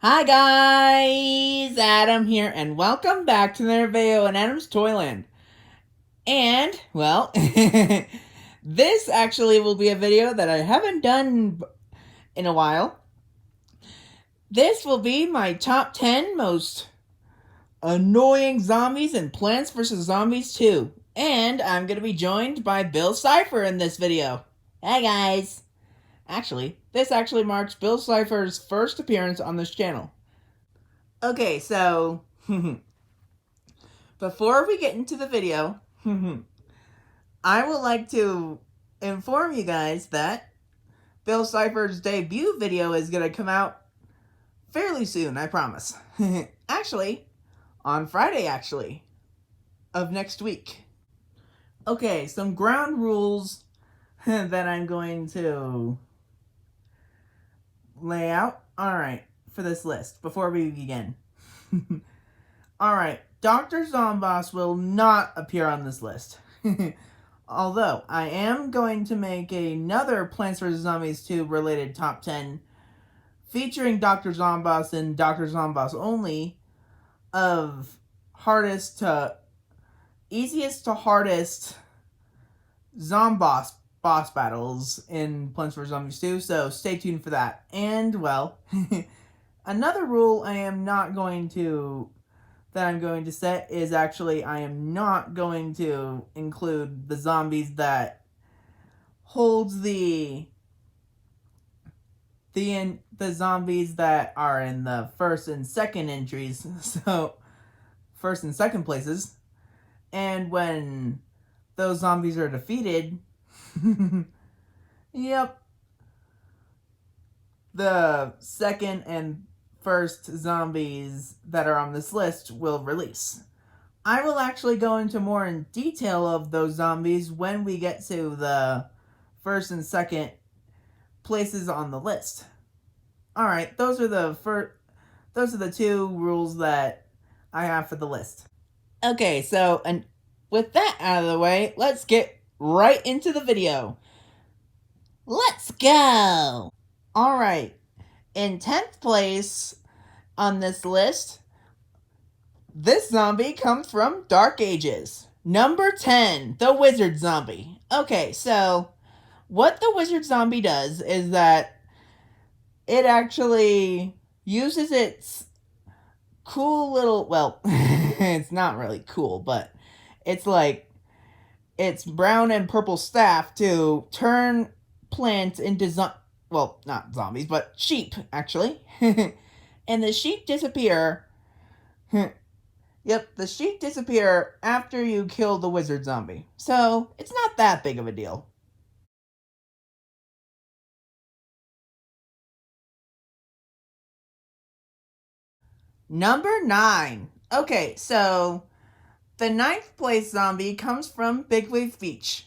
Hi guys, Adam here, and welcome back to another video in Adam's Toyland. And, well, this actually will be a video that I haven't done in a while. This will be my top 10 most annoying zombies in Plants vs. Zombies 2. And I'm going to be joined by Bill Cipher in this video. Hi guys. Actually, this actually marks Bill Cipher's first appearance on this channel. Okay, so before we get into the video, I would like to inform you guys that Bill Cipher's debut video is going to come out fairly soon, I promise. Actually, on Friday, of next week. Okay, some ground rules that I'm going to lay out. Alright, for this list, before we begin. Alright, Dr. Zomboss will not appear on this list. Although, I am going to make another Plants vs. Zombies 2 related top 10 featuring Dr. Zomboss and Dr. Zomboss only of easiest to hardest Zomboss boss battles in Plants vs. Zombies 2, so stay tuned for that. And, well, another rule I'm going to set is actually I am not going to include the zombies that holds the zombies that are in the first and second entries, so first and second places. And when those zombies are defeated, yep, the second and first zombies that are on this list will release. I will actually go into more in detail of those zombies when we get to the first and second places on the list. Alright, those are the two rules that I have for the list. Okay, so, and with that out of the way, let's get right into the video. Let's go! Alright, in 10th place on this list, this zombie comes from Dark Ages. Number 10, the Wizard Zombie. Okay, so what the Wizard Zombie does is that it actually uses its cool little, well, it's not really cool, but it's like its brown and purple staff to turn plants into well, not zombies, but sheep, actually. And the sheep disappear. Yep, the sheep disappear after you kill the wizard zombie. So, it's not that big of a deal. Number 9. Okay, so the 9th place zombie comes from Big Wave Beach.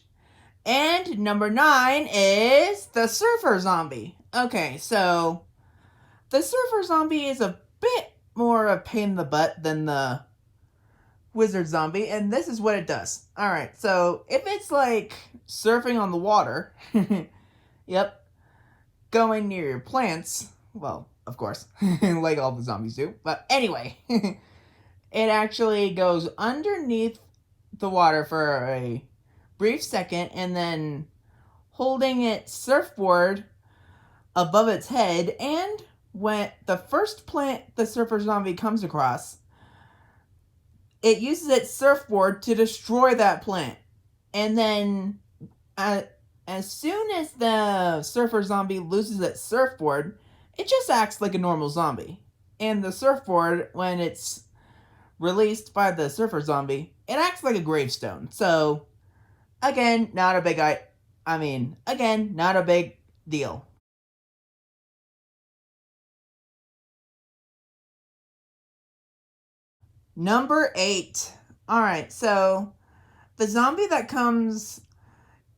And number 9 is the Surfer Zombie. Okay, so the Surfer Zombie is a bit more a pain in the butt than the Wizard Zombie, and this is what it does. Alright, so if it's like surfing on the water, yep, going near your plants, well, of course, like all the zombies do, but anyway, it actually goes underneath the water for a brief second, and then holding its surfboard above its head, and when the first plant the Surfer Zombie comes across, it uses its surfboard to destroy that plant. And then, as soon as the Surfer Zombie loses its surfboard, it just acts like a normal zombie. And the surfboard, when it's released by the Surfer Zombie, it acts like a gravestone. So, again, not a big deal. Number 8. Alright, so the zombie that comes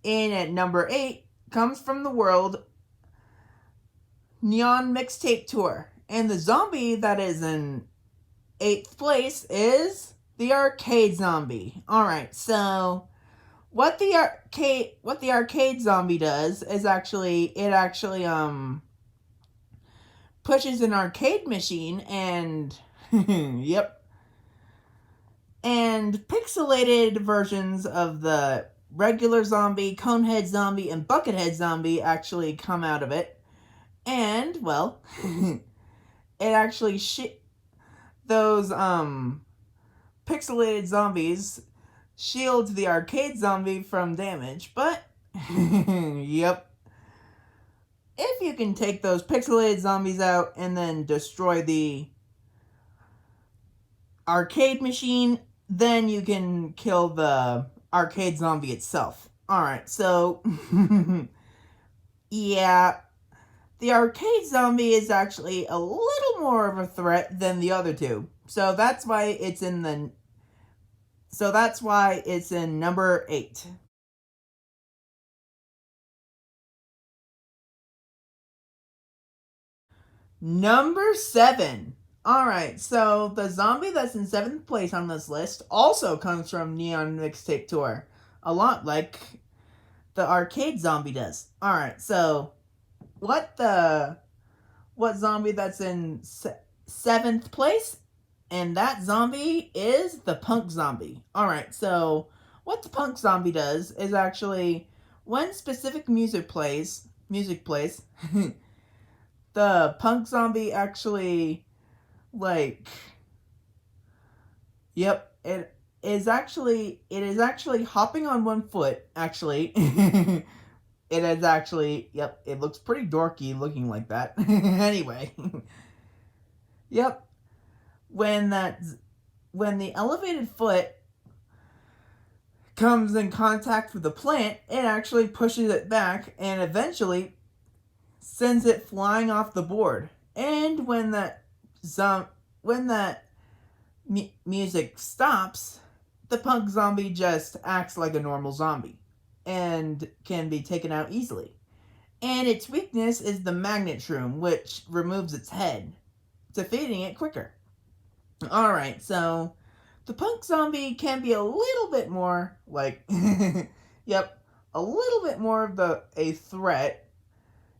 in at number 8 comes from the world Neon Mixtape Tour. And the zombie that is in 8th place is the Arcade Zombie. Alright, so what the arcade zombie does is it pushes an arcade machine and yep, and pixelated versions of the regular zombie, conehead zombie, and buckethead zombie actually come out of it. And well, it actually those pixelated zombies shields the arcade zombie from damage, but yep. If you can take those pixelated zombies out and then destroy the arcade machine, then you can kill the arcade zombie itself. Alright, so yeah, the arcade zombie is actually a little more of a threat than the other two. So that's why it's in number 8. Number 7. Alright, so the zombie that's in 7th place on this list also comes from Neon Mixtape Tour. A lot like the arcade zombie does. Alright, so what zombie that's in 7th place? And that zombie is the punk zombie. Alright, so what the punk zombie does is actually when specific music plays, the punk zombie actually, like, yep, it is actually hopping on one foot, actually. It is actually, yep, it looks pretty dorky looking like that. Anyway. Yep. When the elevated foot comes in contact with the plant, it actually pushes it back and eventually sends it flying off the board. And when that music stops, the punk zombie just acts like a normal zombie and can be taken out easily. And its weakness is the magnet shroom, which removes its head, defeating it quicker. Alright, so the punk zombie can be a little bit more like yep, a little bit more of a threat.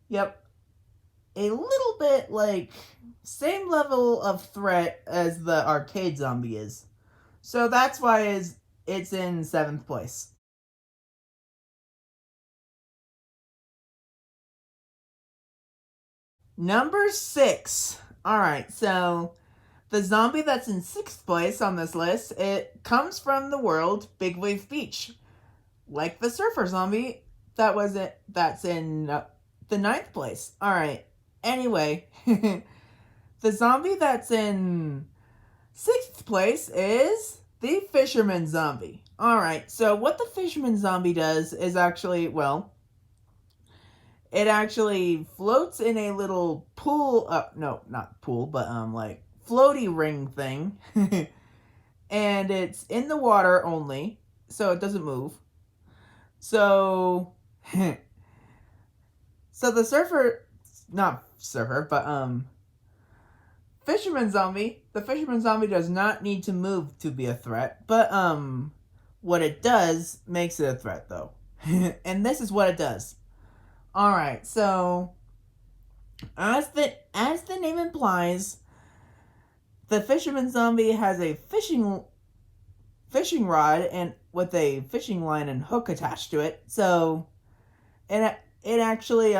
Yep. A little bit like same level of threat as the arcade zombie is. So that's why it's in 7th place. Number 6. Alright, so the zombie that's in 6th place on this list, it comes from the world Big Wave Beach. Like the surfer zombie that's in the 9th place. Alright, anyway, the zombie that's in 6th place is the Fisherman Zombie. Alright, so what the Fisherman Zombie does is actually, well, it actually floats in a little pool, no, not pool, but like floaty ring thing. And it's in the water only, so it doesn't move. So so the Fisherman Zombie, the Fisherman Zombie does not need to move to be a threat, but what it does makes it a threat though. And this is what it does. Alright, so as the name implies, the Fisherman Zombie has a fishing rod and with a fishing line and hook attached to it. So it actually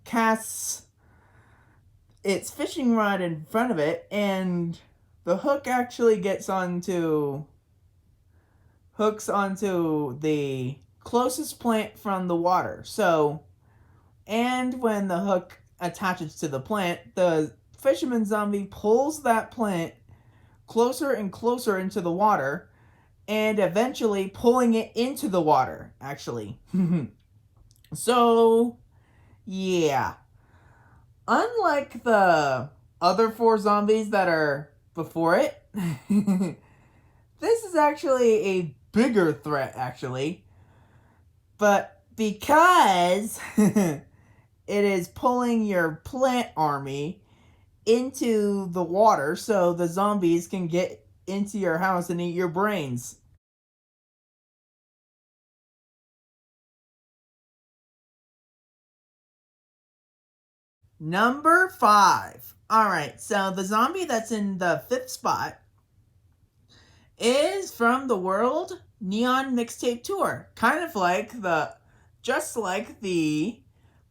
casts its fishing rod in front of it, and the hook actually hooks onto the closest plant from the water. So, and when the hook attaches to the plant, the Fisherman Zombie pulls that plant closer and closer into the water, and eventually pulling it into the water, actually. So, yeah. Unlike the other 4 zombies that are before it, this is actually a bigger threat, actually. But because it is pulling your plant army into the water so the zombies can get into your house and eat your brains. Number 5. Alright, so the zombie that's in the 5th spot is from the World Neon Mixtape Tour. Just like the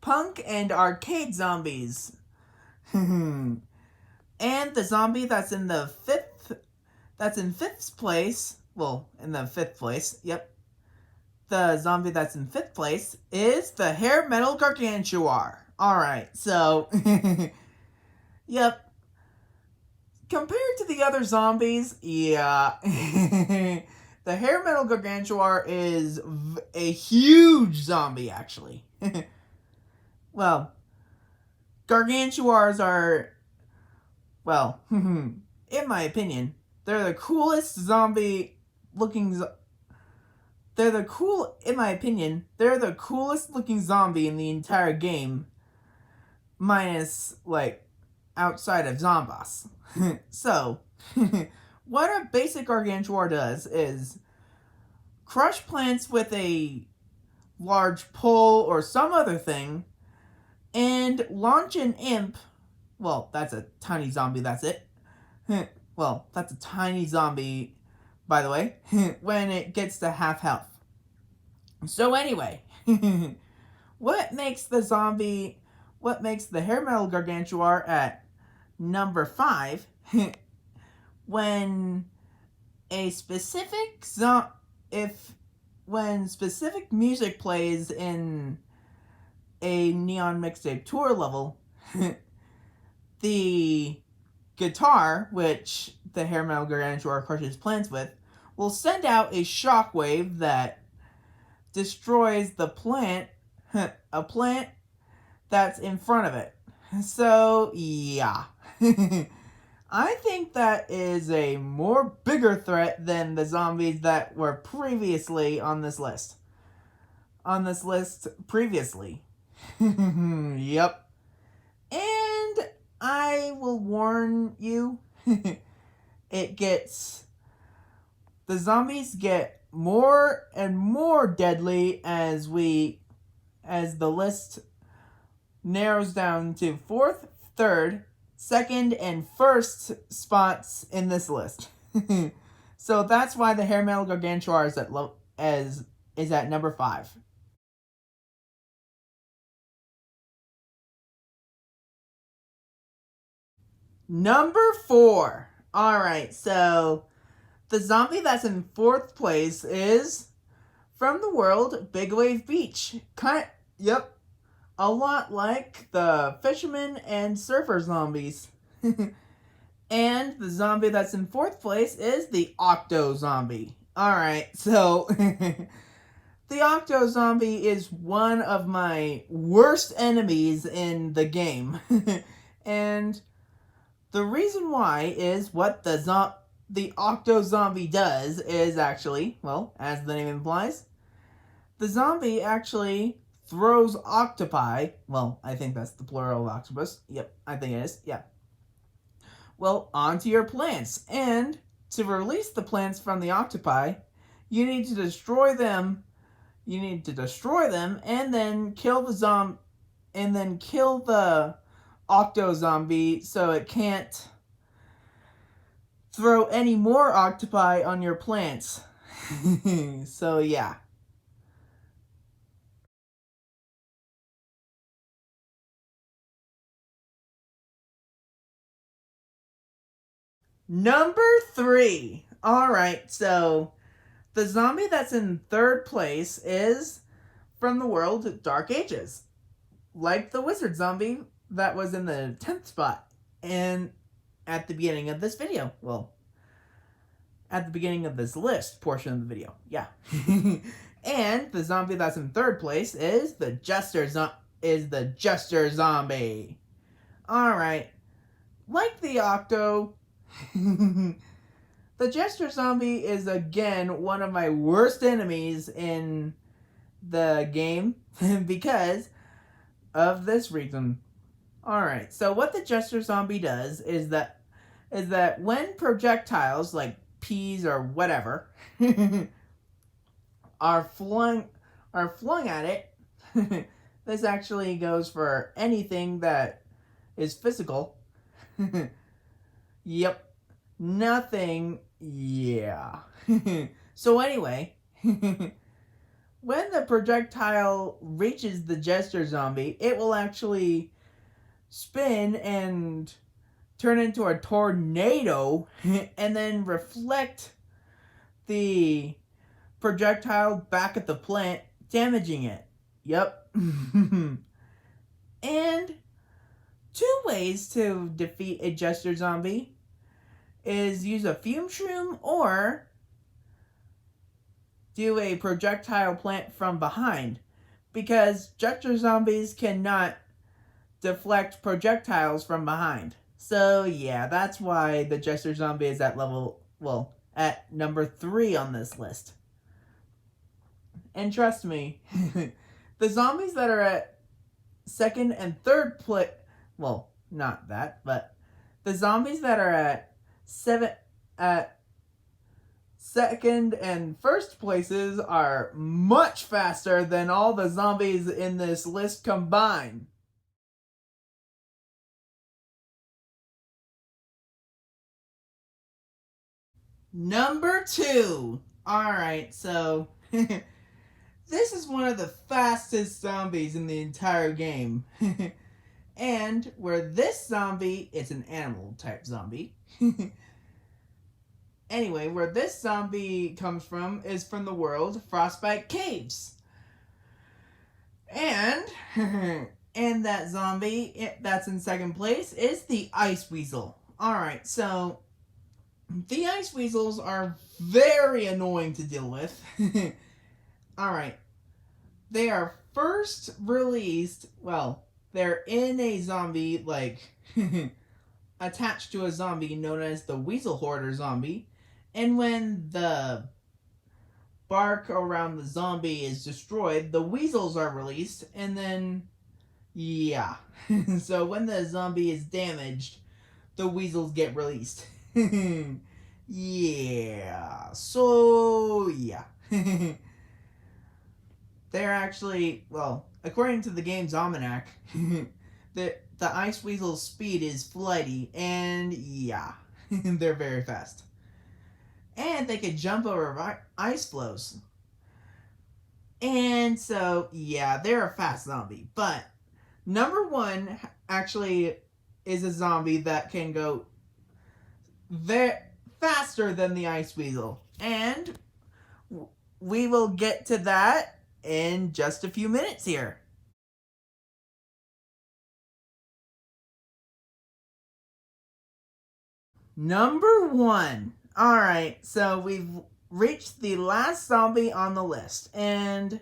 punk and arcade zombies. And the zombie that's in fifth place, in the 5th place, yep. The zombie that's in 5th place is the hair metal Gargantuar. Alright, so, yep. Compared to the other zombies, yeah. The hair metal Gargantuar is a huge zombie, actually. Well, Gargantuars are, in my opinion, they're the coolest zombie looking. In my opinion, they're the coolest looking zombie in the entire game, minus outside of Zomboss. So, what a basic Gargantuar does is crush plants with a large pole or some other thing, and launch an imp. Well, that's a tiny zombie, that's it. Well, that's a tiny zombie, by the way, when it gets to half health. So anyway, what makes the hair metal Gargantuar at number 5, when specific music plays in a Neon Mixtape Tour level, the guitar, which the hair metal Gargantuar crushes plants with, will send out a shockwave that destroys the plant, a plant that's in front of it. So, yeah. I think that is a more bigger threat than the zombies that were previously on this list. Previously. Yep. And I will warn you, the zombies get more and more deadly as the list narrows down to 4th, 3rd, 2nd, and 1st spots in this list. So that's why the hair metal Gargantuar is at number 5. Number 4. Alright, so the zombie that's in 4th place is from the world Big Wave Beach. Yep. A lot like the Fisherman and Surfer zombies. And the zombie that's in 4th place is the Octo Zombie. Alright, so the Octo Zombie is one of my worst enemies in the game. And the reason why is what the Octo Zombie does is actually, as the name implies, the zombie actually throws octopi. Well, I think that's the plural of octopus. Yep, I think it is. Yeah. Well, onto your plants. And to release the plants from the octopi, you need to destroy them. And then kill the Octo Zombie so it can't throw any more octopi on your plants. So yeah. Number 3. Alright, so the zombie that's in 3rd place is from the world Dark Ages. Like the wizard zombie that was in the 10th spot. And at the beginning of this video. Well, at the beginning of this list portion of the video. Yeah. And the zombie that's in 3rd place is the Jester Zombie. Alright. Like the Octo, the Jester Zombie is again one of my worst enemies in the game because of this reason. Alright, so what the Jester Zombie does is that when projectiles like peas or whatever are flung at it, this actually goes for anything that is physical. Yep. Nothing. Yeah. So anyway, when the projectile reaches the Jester Zombie, it will actually spin and turn into a tornado and then reflect the projectile back at the plant, damaging it. Yep. And two ways to defeat a Jester Zombie is use a fume shroom or do a projectile plant from behind, because Jester Zombies cannot deflect projectiles from behind. So yeah, that's why the Jester Zombie is at at number 3 on this list. And trust me, the zombies that are at second and third place, well, not that, but the zombies that are at second and first places are much faster than all the zombies in this list combined. Number 2. Alright, so this is one of the fastest zombies in the entire game. And where this zombie, it's an animal type zombie. Anyway, where this zombie comes from is from the world Frostbite Caves. And and that zombie that's in second place is the Ice Weasel. Alright, so the Ice Weasels are very annoying to deal with. Alright, they are first released, well, they're in a zombie, attached to a zombie known as the Weasel Hoarder zombie. And when the bark around the zombie is destroyed, the weasels are released, and then, yeah. So when the zombie is damaged, the weasels get released. Yeah. So, yeah. They're actually, well, according to the game's almanac, the Ice Weasel's speed is flighty, and yeah, they're very fast. And they can jump over ice flows. And so, yeah, they're a fast zombie. But number 1 actually is a zombie that can go faster than the Ice Weasel. And we will get to that in just a few minutes here. Number 1. Alright, so we've reached the last zombie on the list. And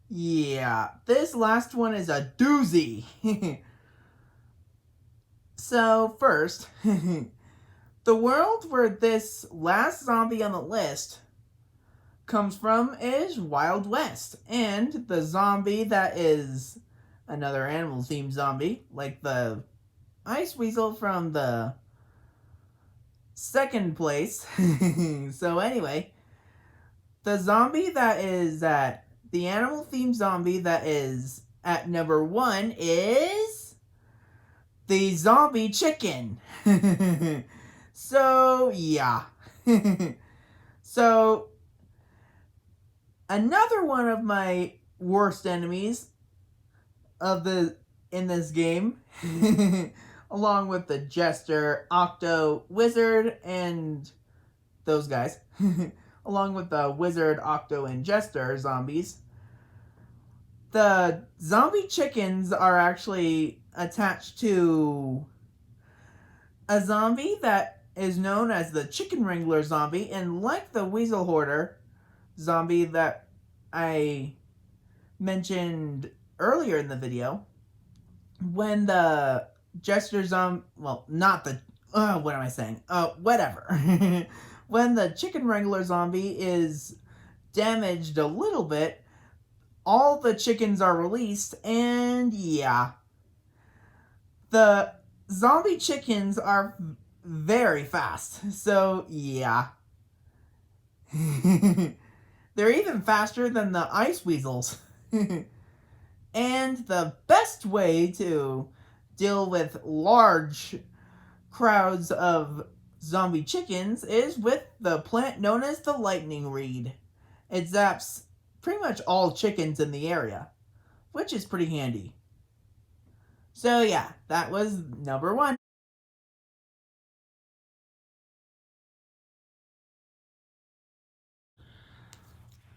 yeah, this last one is a doozy. So first, the world where this last zombie on the list comes from is Wild West. And the zombie that is another animal-themed zombie, like the Ice Weasel from the second place. So anyway, the zombie that is at the animal-themed zombie that is at number 1 is the zombie chicken. So yeah. So another one of my worst enemies in this game, along with the Jester, Octo, Wizard, and those guys, along with the Wizard, Octo, and Jester zombies, the zombie chickens are actually attached to a zombie that is known as the Chicken Wrangler zombie, and like the Weasel Hoarder zombie that I mentioned earlier in the video, when the Jester Zombie, well, not the, what am I saying? Whatever. When the Chicken Wrangler zombie is damaged a little bit, all the chickens are released, and yeah. The zombie chickens are very fast, so yeah. They're even faster than the Ice Weasels. And the best way to deal with large crowds of zombie chickens is with the plant known as the lightning reed. It zaps pretty much all chickens in the area, which is pretty handy. So yeah, that was number 1.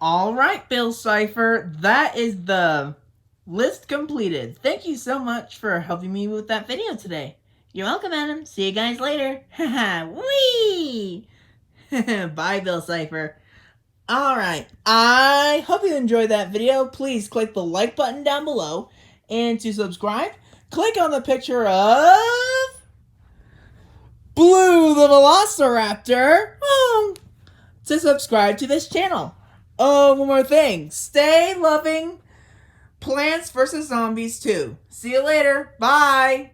Alright, Bill Cipher, that is the list completed. Thank you so much for helping me with that video today. You're welcome, Adam. See you guys later. Haha, whee! Bye, Bill Cipher. Alright, I hope you enjoyed that video. Please click the like button down below. And to subscribe, click on the picture of Blue the Velociraptor to subscribe to this channel. Oh, one more thing. Stay loving Plants vs. Zombies 2. See you later. Bye.